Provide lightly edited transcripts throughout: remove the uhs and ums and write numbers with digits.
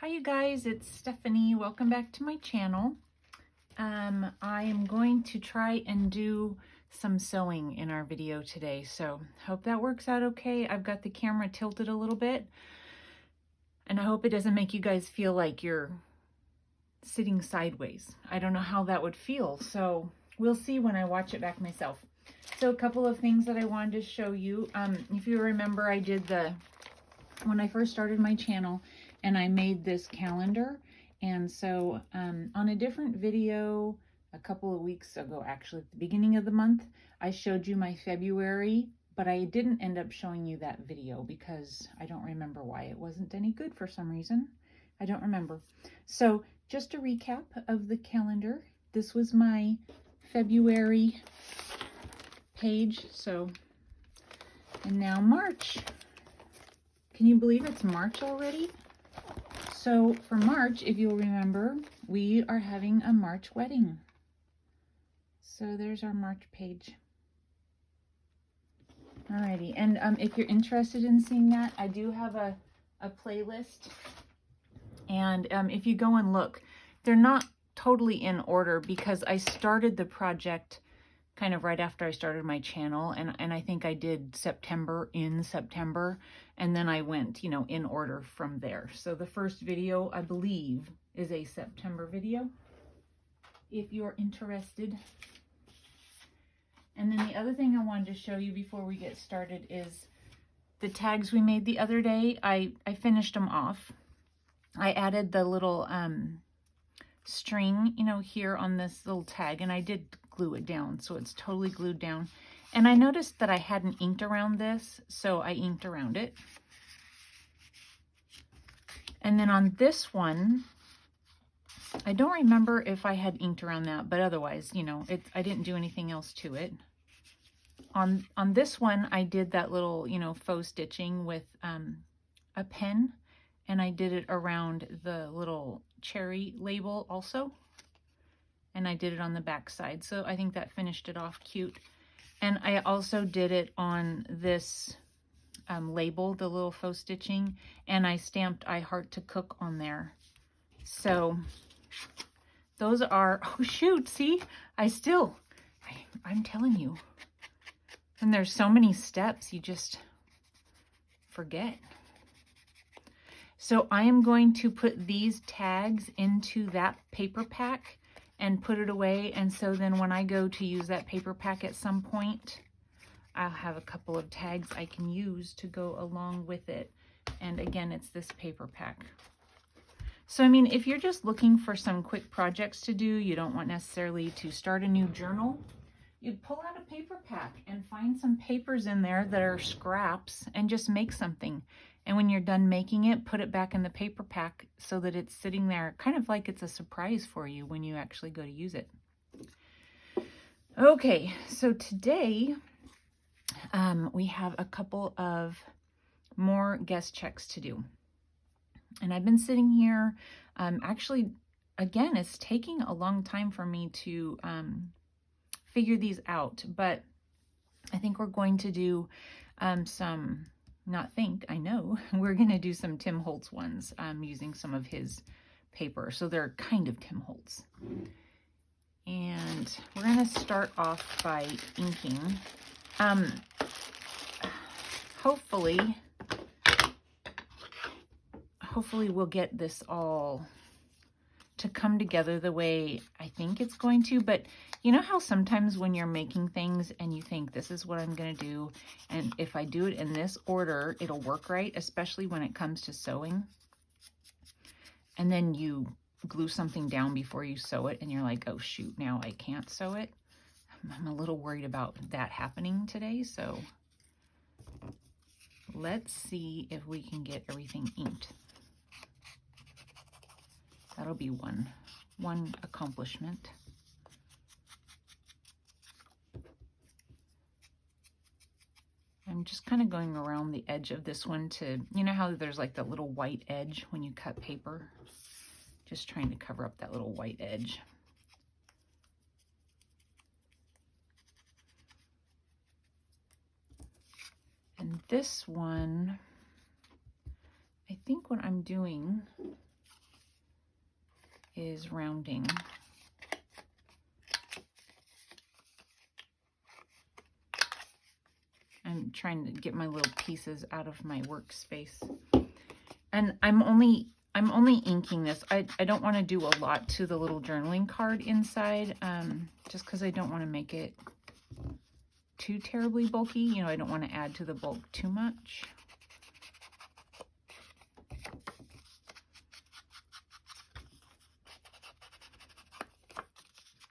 Hi you guys, it's Stephanie. Welcome back to my channel. I am going to try and do some sewing in our video today, so hope that works out okay. I've got the camera tilted a little bit, and I hope it doesn't make you guys feel like you're sitting sideways. I don't know how that would feel, so we'll see when I watch it back myself. So a couple of things that I wanted to show you. If you remember, I did when I first started my channel, and I made this calendar. And so on a different video a couple of weeks ago, actually at the beginning of the month, I showed you my February, but I didn't end up showing you that video because I don't remember why. It wasn't any good for some reason. I don't remember. So just a recap of the calendar. This was my February page. So, and now March. Can you believe it's March already? So for March, if you'll remember, we are having a March wedding. So there's our March page. Alrighty, and if you're interested in seeing that, I do have a playlist. And if you go and look, they're not totally in order because I started the project kind of right after I started my channel, and I think I did September, and then I went, in order from there. So the first video, I believe, is a September video, if you're interested. And then the other thing I wanted to show you before we get started is the tags we made the other day. I finished them off. I added the little string, here on this little tag, and I did glue it down, so it's totally glued down. And I noticed that I hadn't inked around this, so I inked around it. And then on this one, I don't remember if I had inked around that, but otherwise, I didn't do anything else to it. On this one, I did that little, faux stitching with a pen, and I did it around the little cherry label also. And I did it on the back side, so I think that finished it off cute. And I also did it on this label, the little faux stitching, and I stamped I Heart to Cook on there. So those are, oh shoot, see, I'm telling you. And there's so many steps, you just forget. So I am going to put these tags into that paper pack and put it away, and so then when I go to use that paper pack at some point, I'll have a couple of tags I can use to go along with it. And again, it's this paper pack. So I mean, if you're just looking for some quick projects to do, you don't want necessarily to start a new journal, you'd pull out a paper pack and find some papers in there that are scraps and just make something. And when you're done making it, put it back in the paper pack so that it's sitting there kind of like it's a surprise for you when you actually go to use it. Okay, so today we have a couple of more guest checks to do. And I've been sitting here, actually, again, it's taking a long time for me to figure these out, but I think we're going to do I know, we're going to do some Tim Holtz ones using some of his paper. So they're kind of Tim Holtz. And we're going to start off by inking. Hopefully we'll get this all to come together the way I think it's going to, but you know how sometimes when you're making things and you think this is what I'm going to do, and if I do it in this order, it'll work right, especially when it comes to sewing. And then you glue something down before you sew it and you're like, oh shoot, now I can't sew it. I'm a little worried about that happening today, so let's see if we can get everything inked. That'll be one accomplishment. I'm just kind of going around the edge of this one to, you know how there's like that little white edge when you cut paper? Just trying to cover up that little white edge. And this one, I think what I'm doing is rounding. I'm trying to get my little pieces out of my workspace. And I'm only inking this. I don't want to do a lot to the little journaling card inside, just because I don't want to make it too terribly bulky. You know, I don't want to add to the bulk too much.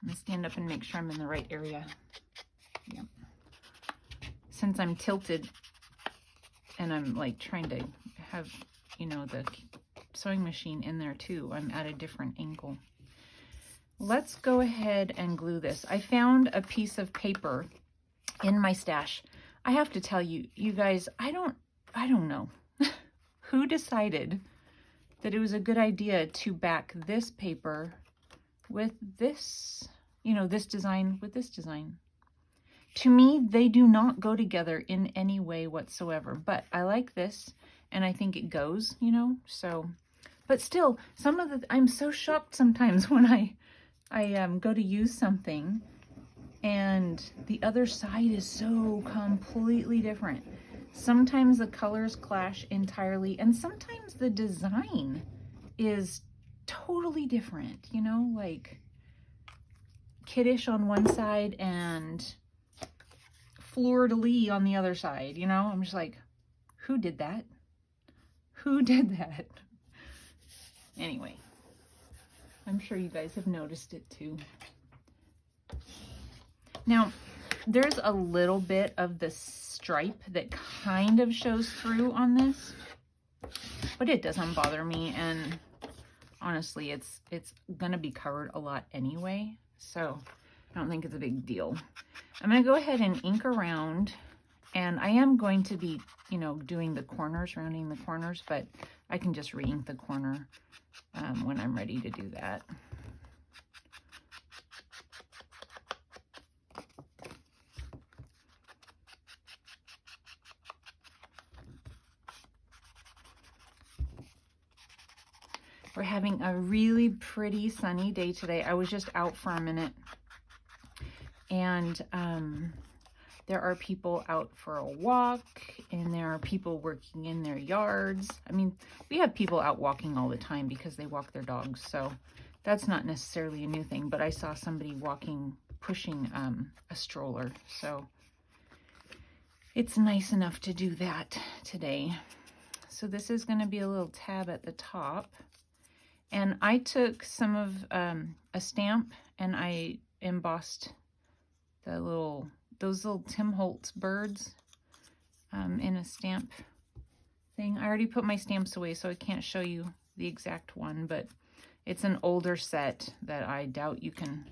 I'm going to stand up and make sure I'm in the right area. Yep. Since I'm tilted and I'm like trying to have, you know, the sewing machine in there too, I'm at a different angle. Let's go ahead and glue this. I found a piece of paper in my stash. I have to tell you, you guys, I don't know who decided that it was a good idea to back this paper with this, you know, this design with this design. To me, they do not go together in any way whatsoever, but I like this and I think it goes, you know, so, but still, some of the, I'm so shocked sometimes when I go to use something and the other side is so completely different. Sometimes the colors clash entirely, and sometimes the design is totally different, you know, like kiddish on one side and fleur-de-lis on the other side, you know? I'm just like, who did that? Who did that? Anyway, I'm sure you guys have noticed it too. Now, there's a little bit of the stripe that kind of shows through on this, but it doesn't bother me, and honestly, it's gonna be covered a lot anyway, so I don't think it's a big deal. I'm gonna go ahead and ink around, and I am going to be, you know, doing the corners, rounding the corners, but I can just re-ink the corner when I'm ready to do that. We're having a really pretty sunny day today. I was just out for a minute, and there are people out for a walk, and there are people working in their yards. I mean, we have people out walking all the time because they walk their dogs, so that's not necessarily a new thing, but I saw somebody walking, pushing a stroller, so it's nice enough to do that today. So this is going to be a little tab at the top. And I took some of a stamp and I embossed the those little Tim Holtz birds in a stamp thing. I already put my stamps away, so I can't show you the exact one, but it's an older set that I doubt you can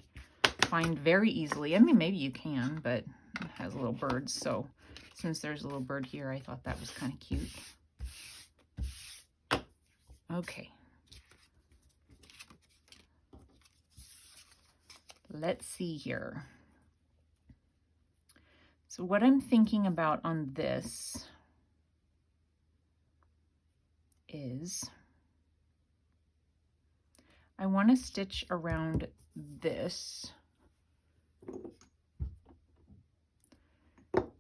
find very easily. I mean, maybe you can, but it has little birds. So since there's a little bird here, I thought that was kind of cute. Okay. Let's see here. So what I'm thinking about on this is I want to stitch around this,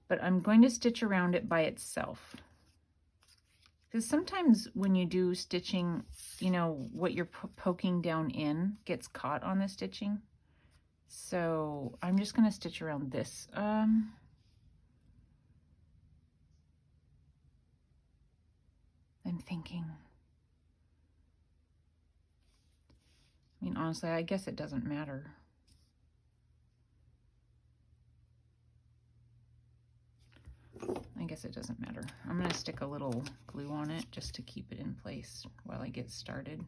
but I'm going to stitch around it by itself. Because sometimes when you do stitching, you know, what you're poking down in gets caught on the stitching. So I'm just going to stitch around this. I'm thinking. I mean, honestly, I guess it doesn't matter. I guess it doesn't matter. I'm going to stick a little glue on it just to keep it in place while I get started.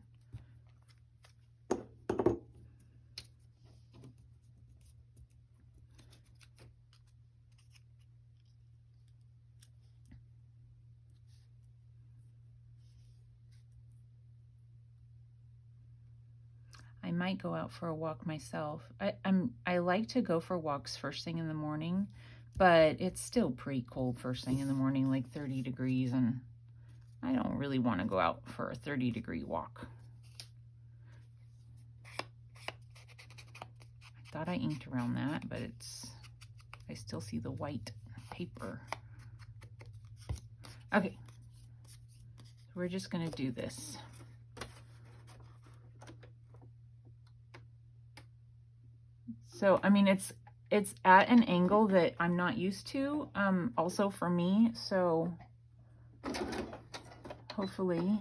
I might go out for a walk myself. I like to go for walks first thing in the morning, but it's still pretty cold first thing in the morning, like 30 degrees, and I don't really want to go out for a 30-degree walk. thought I inked around that, but I still see the white paper. Okay, we're just gonna do this. So, I mean, it's at an angle that I'm not used to, also for me, so hopefully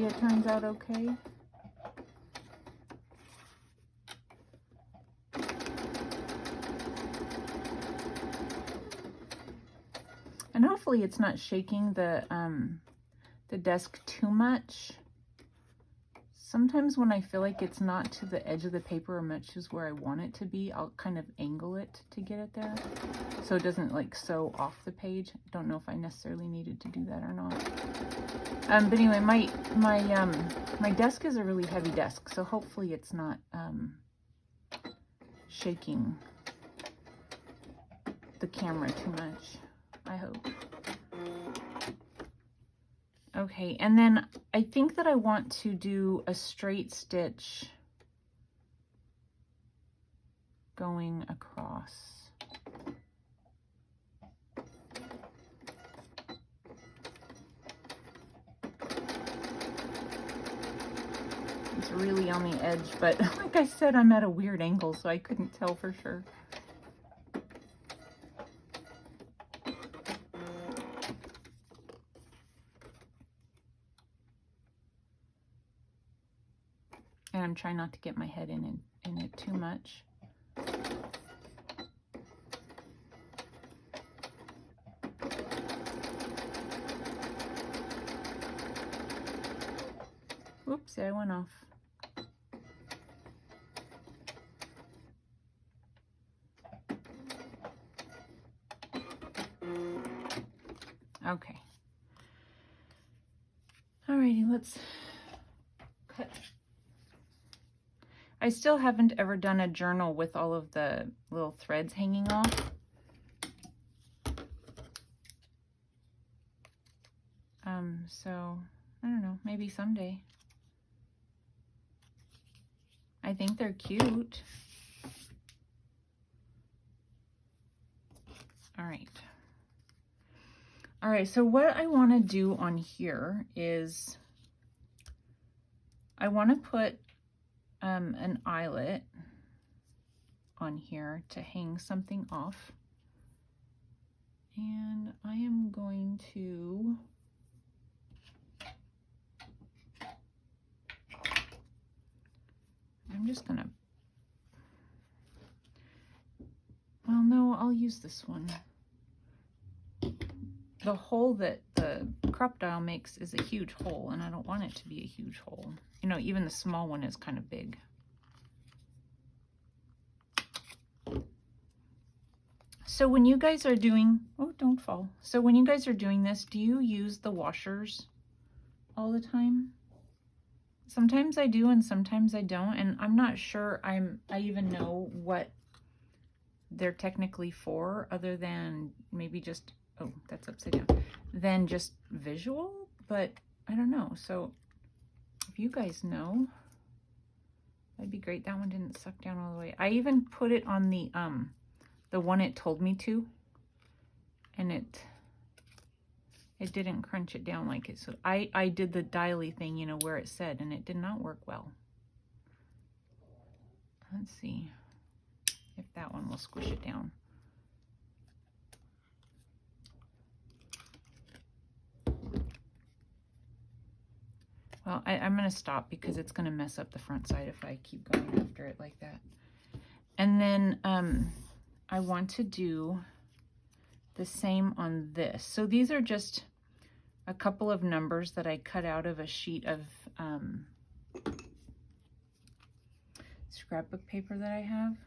it turns out okay. And hopefully it's not shaking the desk too much. Sometimes when I feel like it's not to the edge of the paper as much as where I want it to be, I'll kind of angle it to get it there, so it doesn't like sew off the page. Don't know if I necessarily needed to do that or not. But anyway, my desk is a really heavy desk, so hopefully it's not shaking the camera too much, I hope. Okay, and then I think that I want to do a straight stitch going across. It's really on the edge, but like I said, I'm at a weird angle, so I couldn't tell for sure. And I'm trying not to get my head in it too much. Oops, I went off. Okay. Alrighty, let's cut. I still haven't ever done a journal with all of the little threads hanging off. So, I don't know, maybe someday. I think they're cute. All right, so what I want to do on here is I want to put an eyelet on here to hang something off. And I am going to well, no, I'll use this one. The hole that the crop dial makes is a huge hole, and I don't want it to be a huge hole. You know, even the small one is kind of big. So when you guys are doing, oh, don't fall. So when you guys are doing this, do you use the washers all the time? Sometimes I do and sometimes I don't, and I'm not sure I even know what they're technically for, other than maybe just, oh, that's upside down, than just visual, but I don't know. So if you guys know, that'd be great. That one didn't suck down all the way. I even put it on the one it told me to, and it didn't crunch it down like it. So I did the dial-y thing, you know, where it said, and it did not work well. Let's see if that one will squish it down. Well, I'm going to stop because it's going to mess up the front side if I keep going after it like that. And then I want to do the same on this. So these are just a couple of numbers that I cut out of a sheet of scrapbook paper that I have.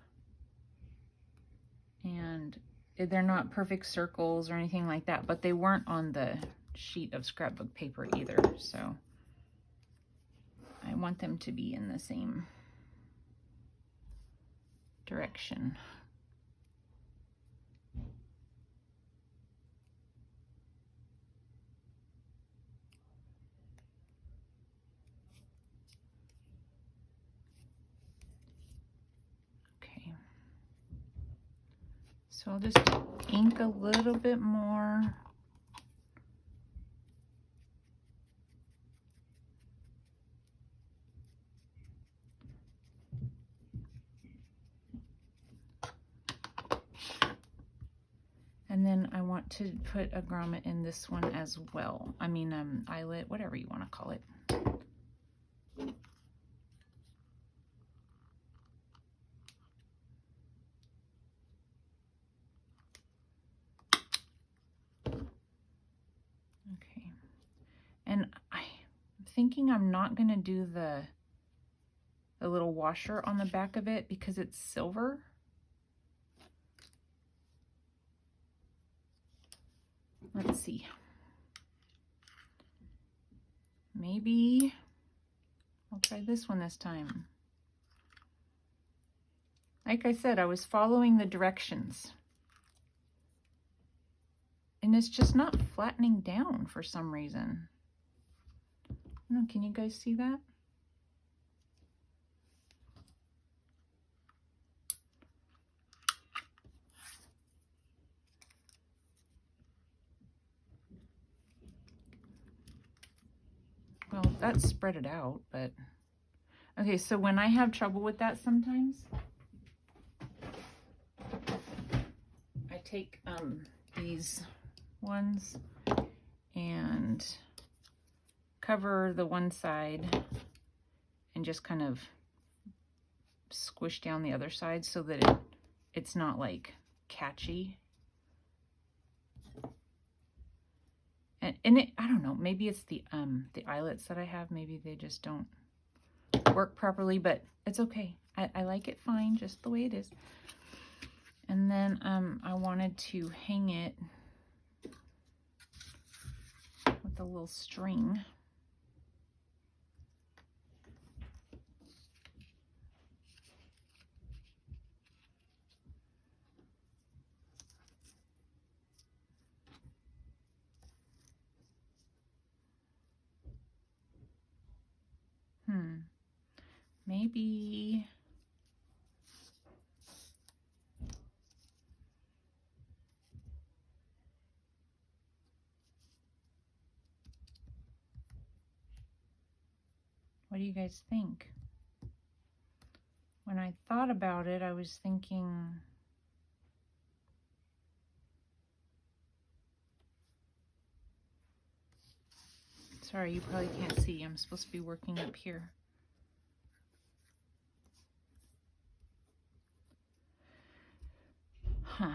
And they're not perfect circles or anything like that, but they weren't on the sheet of scrapbook paper either. So I want them to be in the same direction. So I'll just ink a little bit more. And then I want to put a grommet in this one as well. I mean, eyelet, whatever you want to call it. Okay. And I'm thinking I'm not going to do the little washer on the back of it because it's silver. Let's see. Maybe I'll try this one this time. Like I said, I was following the directions. And it's just not flattening down for some reason. I don't know, can you guys see that? Well, that spread it out, but okay, so when I have trouble with that sometimes, I take these ones and cover the one side and just kind of squish down the other side so that it's not like catchy. And it, I don't know, maybe it's the eyelets that I have, maybe they just don't work properly, but it's okay. I like it fine, just the way it is. And then I wanted to hang it with a little string. Maybe what do you guys think? When I thought about it, I was thinking sorry, you probably can't see. I'm supposed to be working up here. Huh.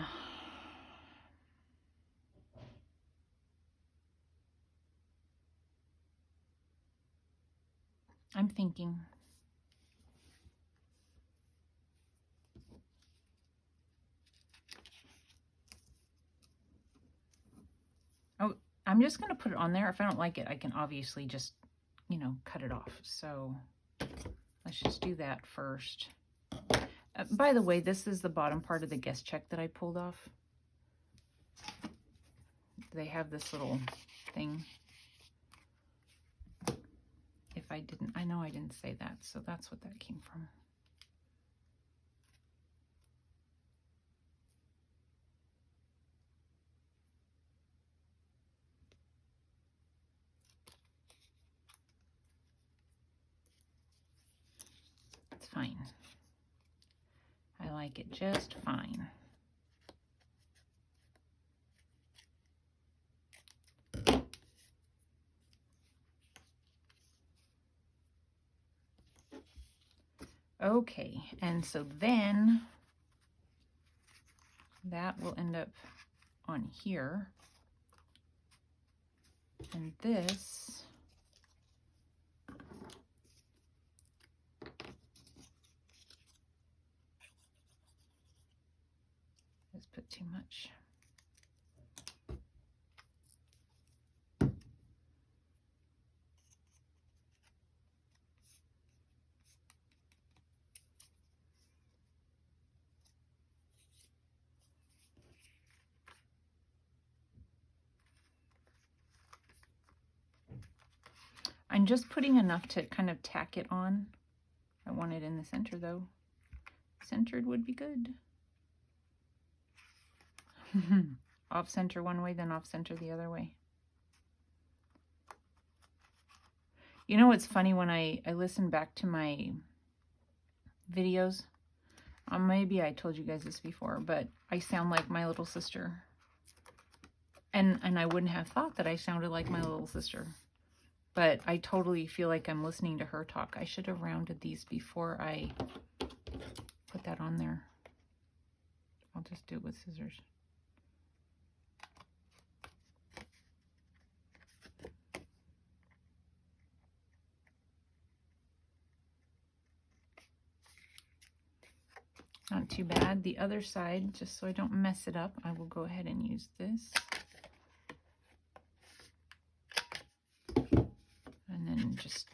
I'm thinking. Oh, I'm just going to put it on there. If I don't like it, I can obviously just, you know, cut it off. So let's just do that first. By the way, this is the bottom part of the guest check that I pulled off. They have this little thing. If I didn't, I know I didn't say that, so that's what that came from. It's fine. I like it just fine. Okay, and so then that will end up on here. And this let's put too much. I'm just putting enough to kind of tack it on. I want it in the center though. Centered would be good. Off center one way, then off center the other way. You know what's funny, when I listen back to my videos, maybe I told you guys this before, but I sound like my little sister. And I wouldn't have thought that I sounded like my little sister. But I totally feel like I'm listening to her talk. I should have rounded these before I put that on there. I'll just do it with scissors. Not too bad. The other side, just so I don't mess it up, I will go ahead and use this. And then just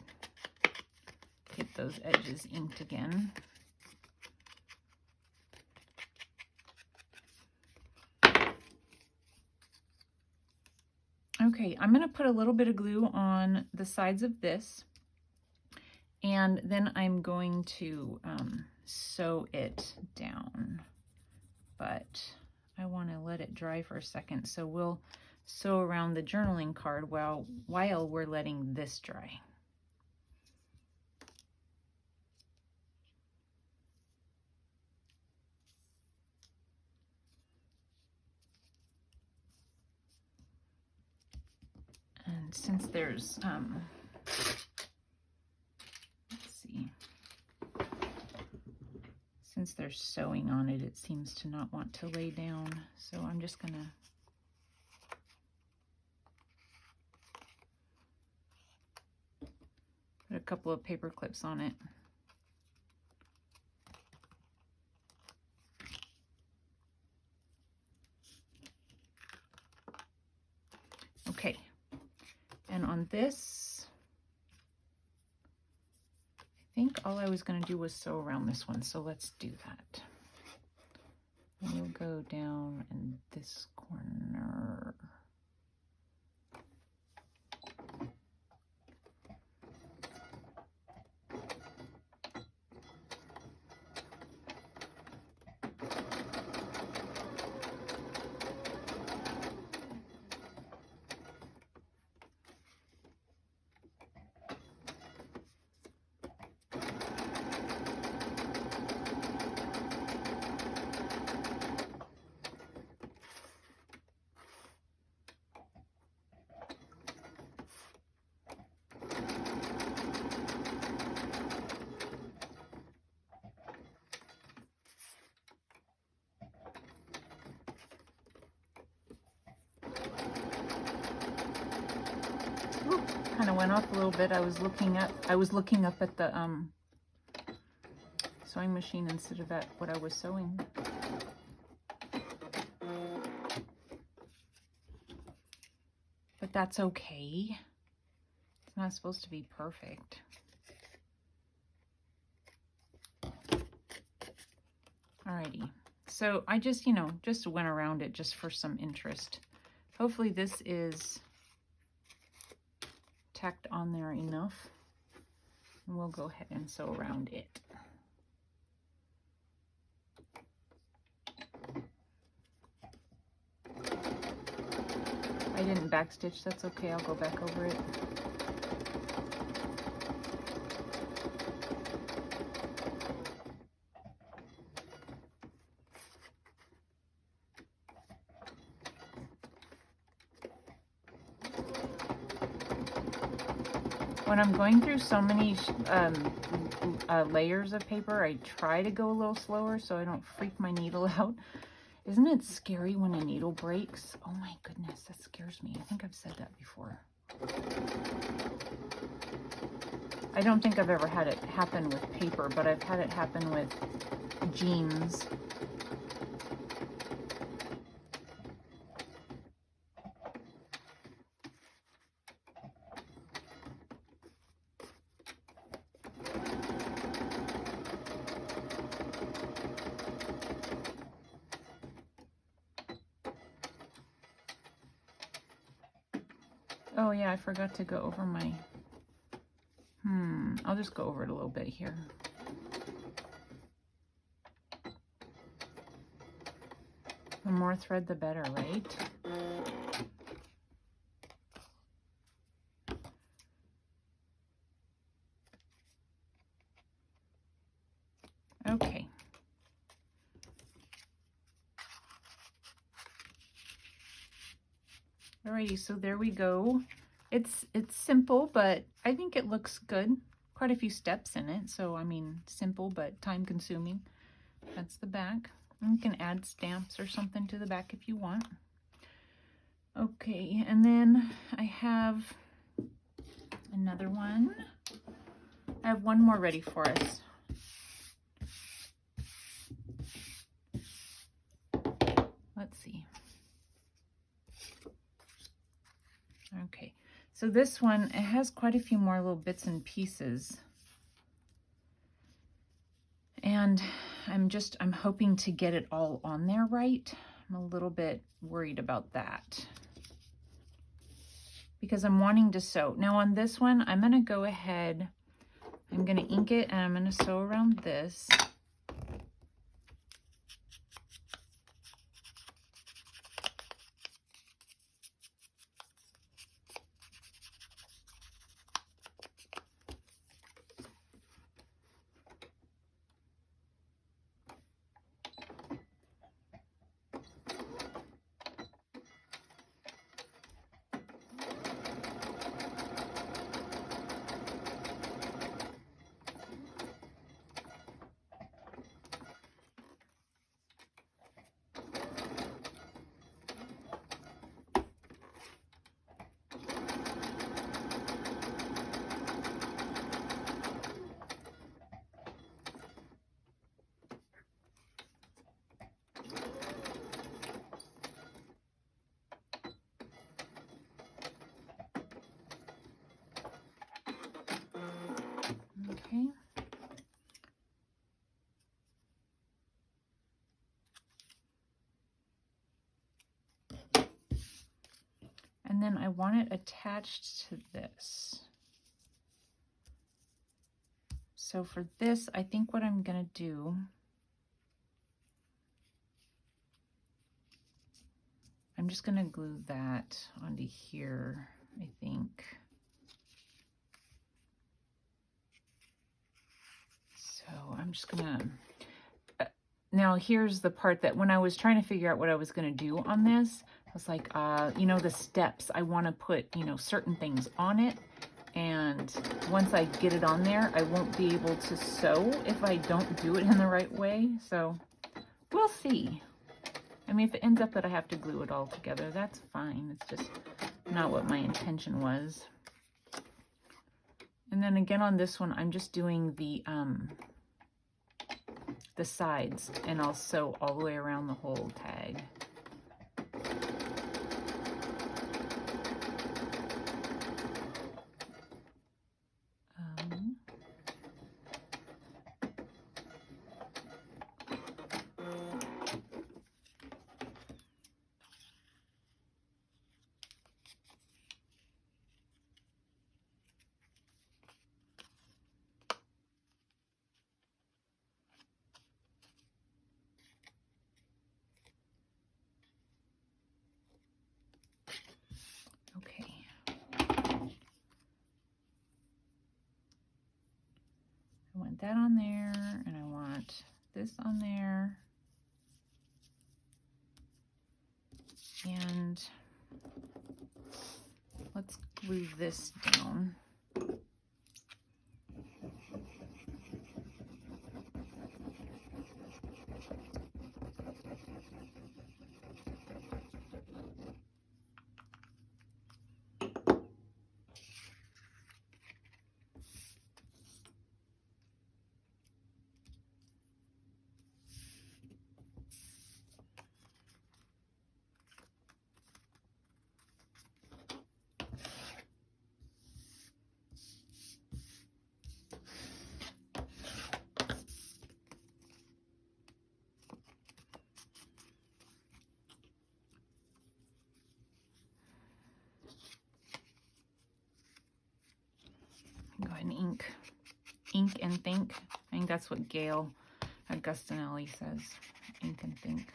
get those edges inked again. Okay, I'm going to put a little bit of glue on the sides of this, and then I'm going to sew it down. But I want to let it dry for a second, so we'll sew around the journaling card while we're letting this dry. And since there's, let's see, since there's sewing on it, it seems to not want to lay down. So I'm just gonna put a couple of paper clips on it. Okay, and on this, I think all I was going to do was sew around this one, so let's do that. And we'll go down in this corner. Kind of went off a little bit. I was looking up at the sewing machine instead of at what I was sewing. But that's okay. It's not supposed to be perfect. Alrighty. So I just, just went around it just for some interest. Hopefully this is tacked on there enough, and we'll go ahead and sew around it. I didn't backstitch, that's okay, I'll go back over it. When I'm going through so many layers of paper, I try to go a little slower so I don't freak my needle out. Isn't it scary when a needle breaks? Oh my goodness, that scares me. I think I've said that before. I don't think I've ever had it happen with paper, but I've had it happen with jeans. Oh yeah, I forgot to go over my, I'll just go over it a little bit here. The more thread, the better, right? Okay. Alrighty, so there we go. It's simple, but I think it looks good. Quite a few steps in it, so I mean, simple but time consuming. That's the back. And you can add stamps or something to the back if you want. Okay, and then I have another one. I have one more ready for us. Let's see. Okay, so this one, it has quite a few more little bits and pieces. And I'm hoping to get it all on there right. I'm a little bit worried about that because I'm wanting to sew. Now on this one, I'm gonna go ahead, I'm gonna ink it and I'm gonna sew around this. Okay. And then I want it attached to this. So for this, I think what I'm gonna do, I'm just gonna glue that onto here, I think. So I'm just gonna, now here's the part that when I was trying to figure out what I was gonna do on this, I was like, you know, the steps, I wanna put, you know, certain things on it. And once I get it on there, I won't be able to sew if I don't do it in the right way. So we'll see. I mean, if it ends up that I have to glue it all together, that's fine. It's just not what my intention was. And then again on this one, I'm just doing the sides, and I'll sew all the way around the whole tag. Okay. I want that on there, and I want this on there. And let's glue this down. Go ahead and ink and think. I think that's what Gail Augustinelli says. Ink and think.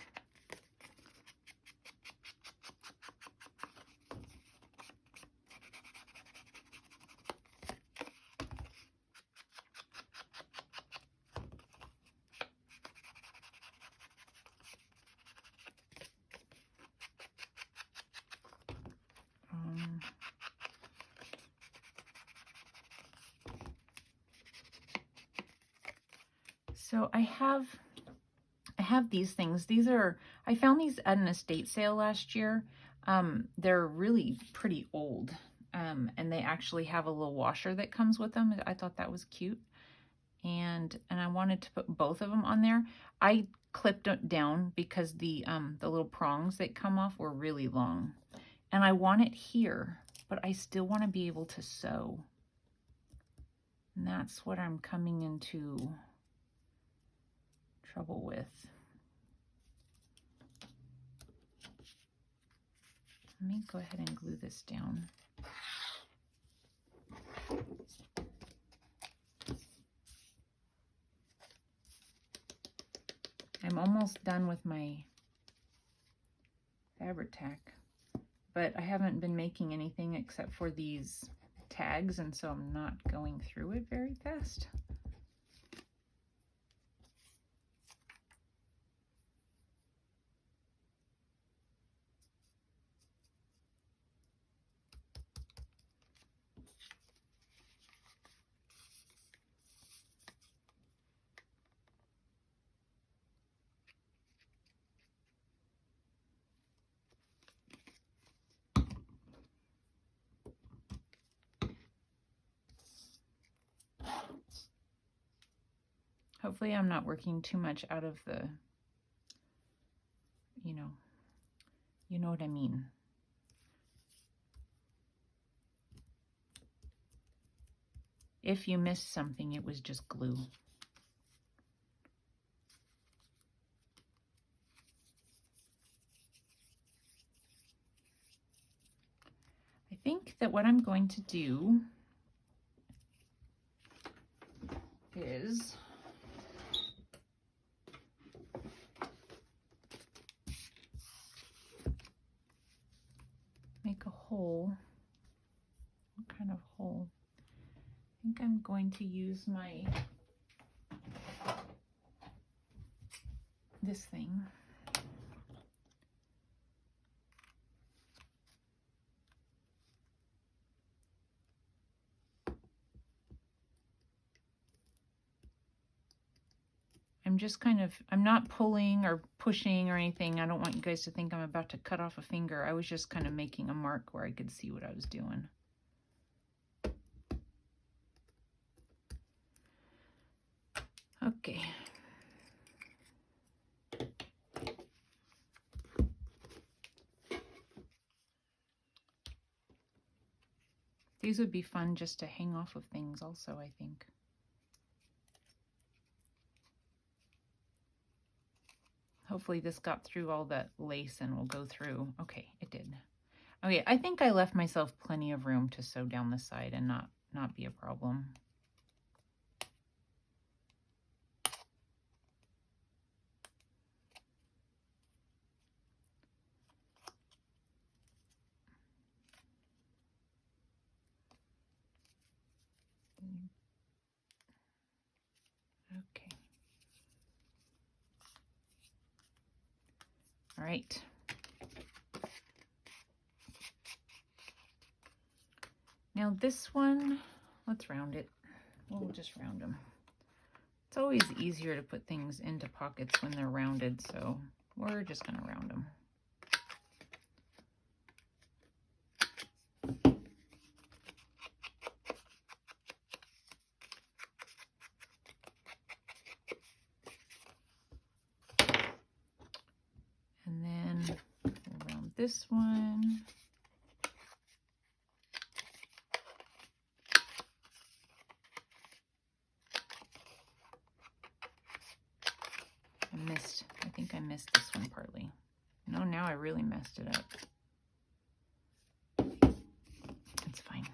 So I have these things. I found these at an estate sale last year. They're really pretty old. And they actually have a little washer that comes with them. I thought that was cute. And I wanted to put both of them on there. I clipped it down because the little prongs that come off were really long. And I want it here, but I still want to be able to sew. And that's what I'm coming into trouble with. Let me go ahead and glue this down. I'm almost done with my fabric tack, but I haven't been making anything except for these tags, and so I'm not going through it very fast. Hopefully I'm not working too much out of the, you know what I mean. If you missed something, it was just glue. I think that what I'm going to do is make a hole. What kind of hole? I think I'm going to use this thing. I'm not pulling or pushing or anything. I don't want you guys to think I'm about to cut off a finger. I was just kind of making a mark where I could see what I was doing. Okay. These would be fun just to hang off of things also, I think. Hopefully this got through all that lace and will go through. Okay, it did. Okay, I think I left myself plenty of room to sew down the side and not be a problem. Okay. All right. Now this one, let's round it. We'll just round them. It's always easier to put things into pockets when they're rounded, so we're just going to round them. And then we'll round this one. I think I missed this one partly. No, now I really messed it up. It's fine.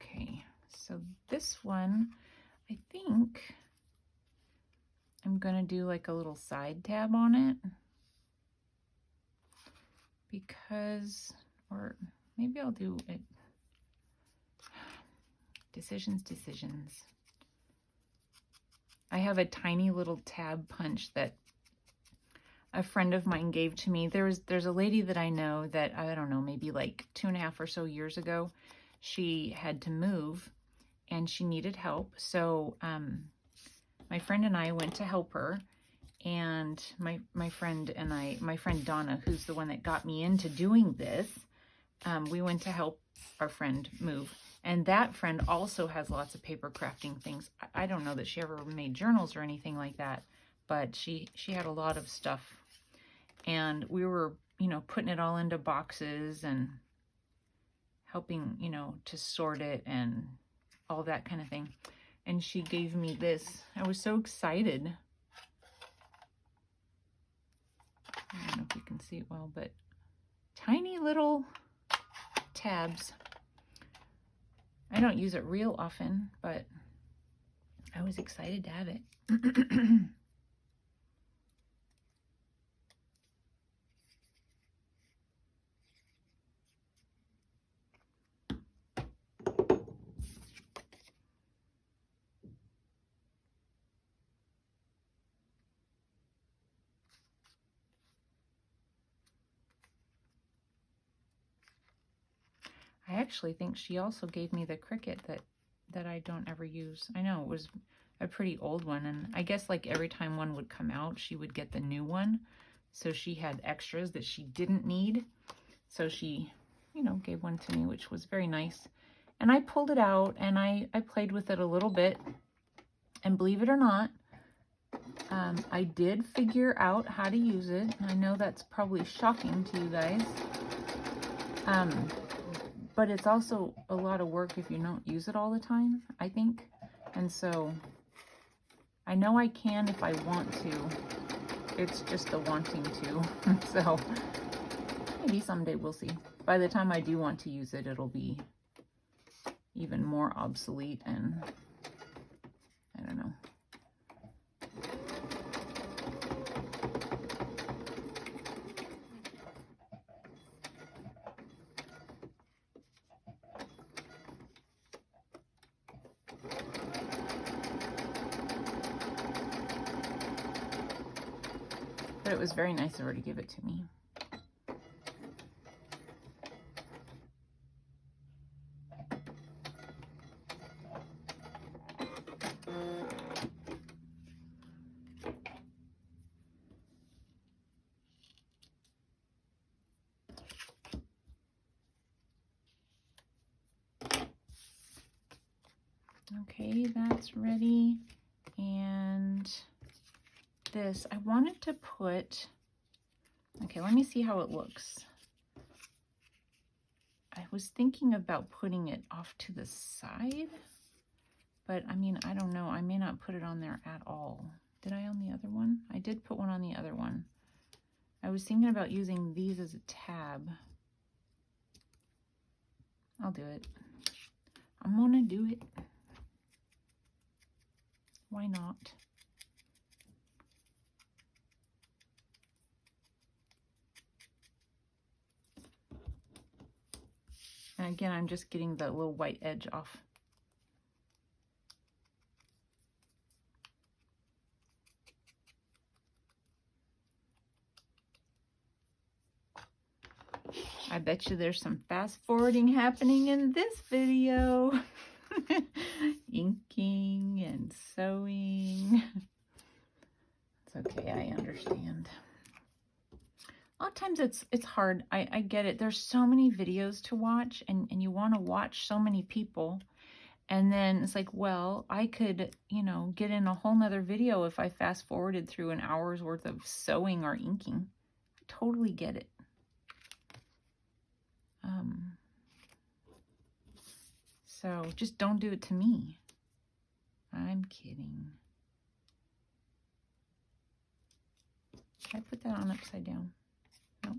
Okay, so this one, I think I'm going to do like a little side tab on it. because, or maybe I'll do it. Decisions. I have a tiny little tab punch that a friend of mine gave to me. There's a lady that I know that, I don't know, maybe like 2.5 or so years ago, she had to move and she needed help. So my friend and I went to help her, and my friend Donna, who's the one that got me into doing this, we went to help our friend move. And that friend also has lots of paper crafting things. I don't know that she ever made journals or anything like that, but she had a lot of stuff. And we were, you know, putting it all into boxes and helping, you know, to sort it and all that kind of thing. And she gave me this. I was so excited. I don't know if you can see it well, but tiny little tabs. I don't use it real often, but I was excited to have it. I actually think she also gave me the Cricut that I don't ever use. I know it was a pretty old one, and I guess like every time one would come out, she would get the new one. So she had extras that she didn't need. So she, you know, gave one to me, which was very nice. And I pulled it out and I played with it a little bit. And believe it or not, I did figure out how to use it. I know that's probably shocking to you guys. But it's also a lot of work if you don't use it all the time, I think. And so I know I can if I want to. It's just the wanting to. So maybe someday, we'll see. By the time I do want to use it, it'll be even more obsolete, and I don't know. But it was very nice of her to give it to me. Okay, that's ready. And this, I wanted to put, okay, let me see how it looks. I was thinking about putting it off to the side, but I mean, I don't know. I may not put it on there at all. Did I on the other one? I did put one on the other one. I was thinking about using these as a tab. I'll do it. I'm gonna do it. Why not? And again, I'm just getting the little white edge off. I bet you there's some fast forwarding happening in this video. Inking and sewing. It's okay, I understand. A lot of times it's hard. I get it. There's so many videos to watch, and you want to watch so many people. And then it's like, well, I could, you know, get in a whole nother video if I fast forwarded through an hour's worth of sewing or inking. I totally get it. So just don't do it to me. I'm kidding. Did I put that on upside down? Nope.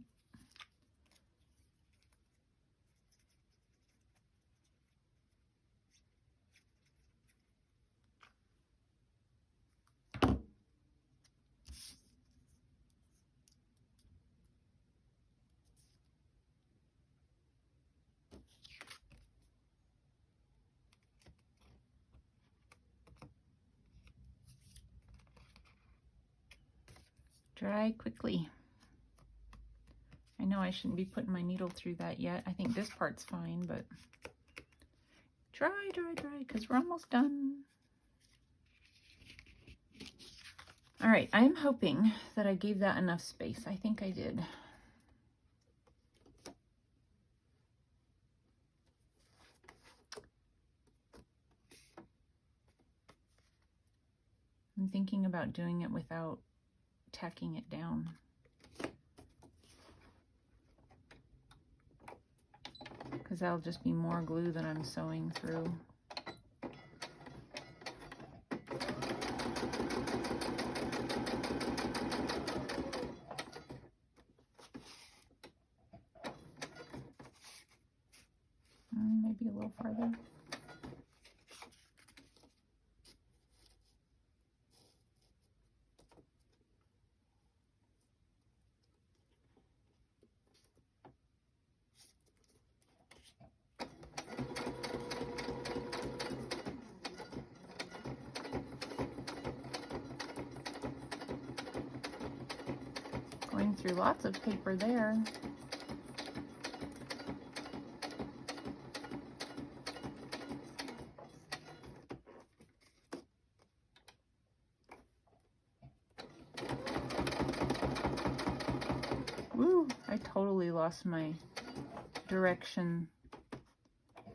Dry quickly. I know I shouldn't be putting my needle through that yet. I think this part's fine, but dry, dry, dry, because we're almost done. All right, I'm hoping that I gave that enough space. I think I did. I'm thinking about doing it without tacking it down. Because that'll just be more glue that I'm sewing through. Maybe a little farther. Going through lots of paper there. Woo, I totally lost my direction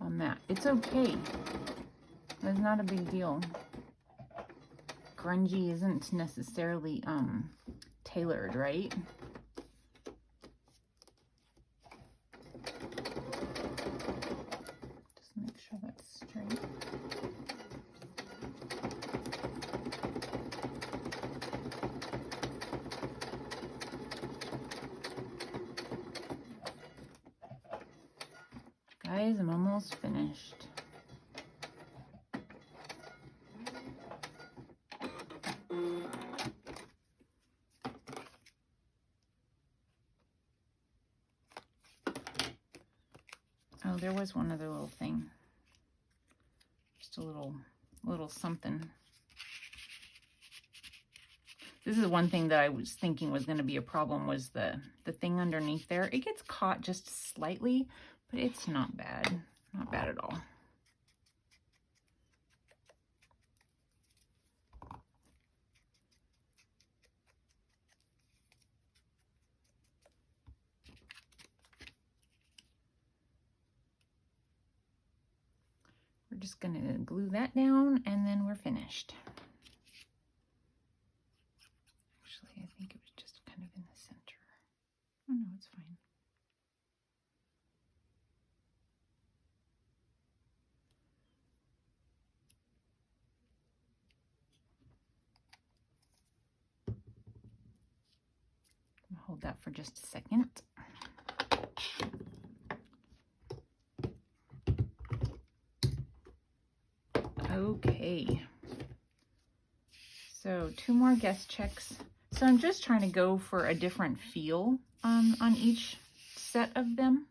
on that. It's okay. That's not a big deal. Grungy isn't necessarily tailored, right? Just make sure that's straight. Guys, I'm almost finished. Oh, there was one other little thing. Just a little something. This is one thing that I was thinking was going to be a problem, was the thing underneath there. It gets caught just slightly, but it's not bad. Not bad at all. We're just going to glue that down and then we're finished. Actually, I think it was just kind of in the center. Oh no, it's fine. I'll hold that for just a second. Okay, so 2 more guest checks. So I'm just trying to go for a different feel on each set of them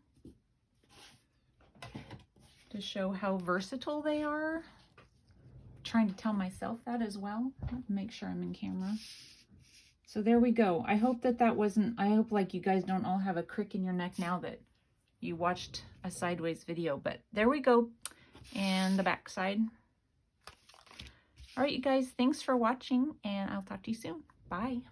to show how versatile they are. Trying to tell myself that as well. Make sure I'm in camera. So there we go. I hope that wasn't, I hope like you guys don't all have a crick in your neck now that you watched a sideways video, but there we go. And the back side. All right, you guys, thanks for watching, and I'll talk to you soon. Bye.